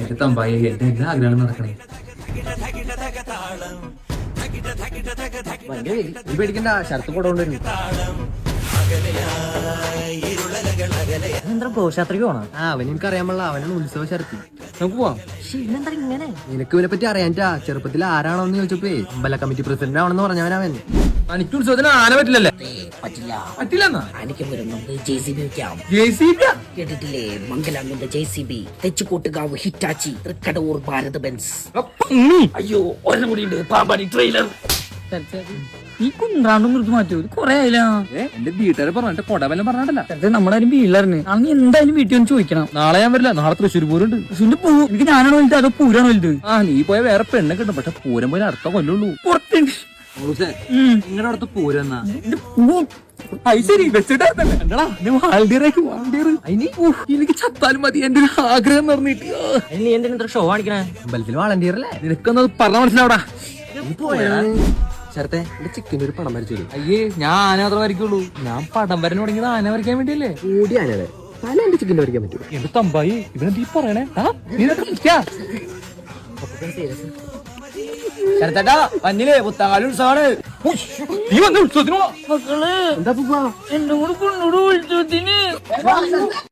എന്റെ തമ്പായി എന്റെ എല്ലാ ആഗ്രഹങ്ങളും നടക്കണേ. പേടിക്കണ്ട, ശരത്ത് കൂടെ കൊണ്ടുവരും. ഘോഷയാത്രയ്ക്ക് പോണം. അവൻ എനിക്കറിയാമുള്ള അവനാണ് ഉത്സവ ശരത്ത്. നമുക്ക് പോവാം. ഇന്നെന്താ ഇങ്ങനെ? നിനക്ക് ഇവനെ പറ്റി അറിയാൻറ്റാ. ചെറുപ്പത്തിൽ ആരാണോന്ന് ചോദിച്ചപ്പോ അമ്പല കമ്മിറ്റി പ്രസിഡന്റ് ആവണമെന്ന് പറഞ്ഞവനവൻ. എനിക്ക് ഉത്സവത്തിന് ആന പറ്റില്ലല്ലേ? പറ്റില്ല. എനിക്ക് വരുന്നുണ്ട് JCB വെക്കാം. കേട്ടിട്ടില്ലേ? മംഗലാംഗിന്റെ JCB, Thechukottukavu Hitachi, തൃക്കടൂർ Bharat Benz. അയ്യോ ഒരെണ്ണം കൂടി ഉണ്ട്, പാമ്പാടി ട്രെയിലർ. ഈ കുന്ത്രാണ്ടും നിർത്തി മാറ്റൂ, കൊറേ ആയില്ല. എന്റെ വീട്ടുകാരെ പറഞ്ഞിട്ട് കൊടവെല്ലാം പറഞ്ഞിട്ടല്ല. നമ്മളാരും വീട്ടിലായിരുന്നു. നീ എന്തായാലും വീട്ടിൽ ഒന്ന് ചോദിക്കണം. നാളെ ഞാൻ വരില്ല, നാളെ തൃശ്ശൂർ പൂരമുണ്ട്. തൃശ്ശൂരിന്റെ പൂ എനിക്ക് ഞാനാണോ വലുത് അതോ പൂരാണോ വലുത്? നീ പോയ വേറെ പെണ്ണെ കിട്ടും, പക്ഷെ പൂരം പോലെ അടുത്ത കൊല്ലുള്ളൂ. നിങ്ങളുടെ അടുത്ത് പൂരം എന്നാ? ശരി വെച്ചിട്ടാ എനിക്ക് ചത്താലും മതി, എന്റെ ഒരു ആഗ്രഹം പറഞ്ഞിട്ട്. നീ എന്തിനാ ഷോ കാണിക്കണേ? അമ്പലത്തിൽ വാളണ്ടിയർ അല്ലേ? നിനക്കൊന്നത് പറഞ്ഞ മനസ്സിലാവടാ. ശരത്തെ എന്റെ ചിക്കൻ്റെ ഒരു പടം വരച്ചു തരും. അയ്യേ, ഞാൻ ആന മാത്രം വരയ്ക്കുള്ളൂ. ഞാൻ പടം വരന് തുടങ്ങിയത് ആന വരയ്ക്കാൻ വേണ്ടിയല്ലേ? കൂടി ആനല്ലേ തല എന്റെ ചിക്കൻ്റെ വരയ്ക്കാൻ പറ്റും. എന്റെ തമ്പായി ഇവനെന്തീ പറയണേ? ശരത്തേട്ടാ വന്നില്ലേ? പുത്തങ്കാലി ഉത്സവമാണ്. നീ വന്ന ഉത്സവത്തിനോ? മക്കള് എന്താ എന്റെ കൂടെ കൊണ്ടോട് ഉത്സവത്തിന്.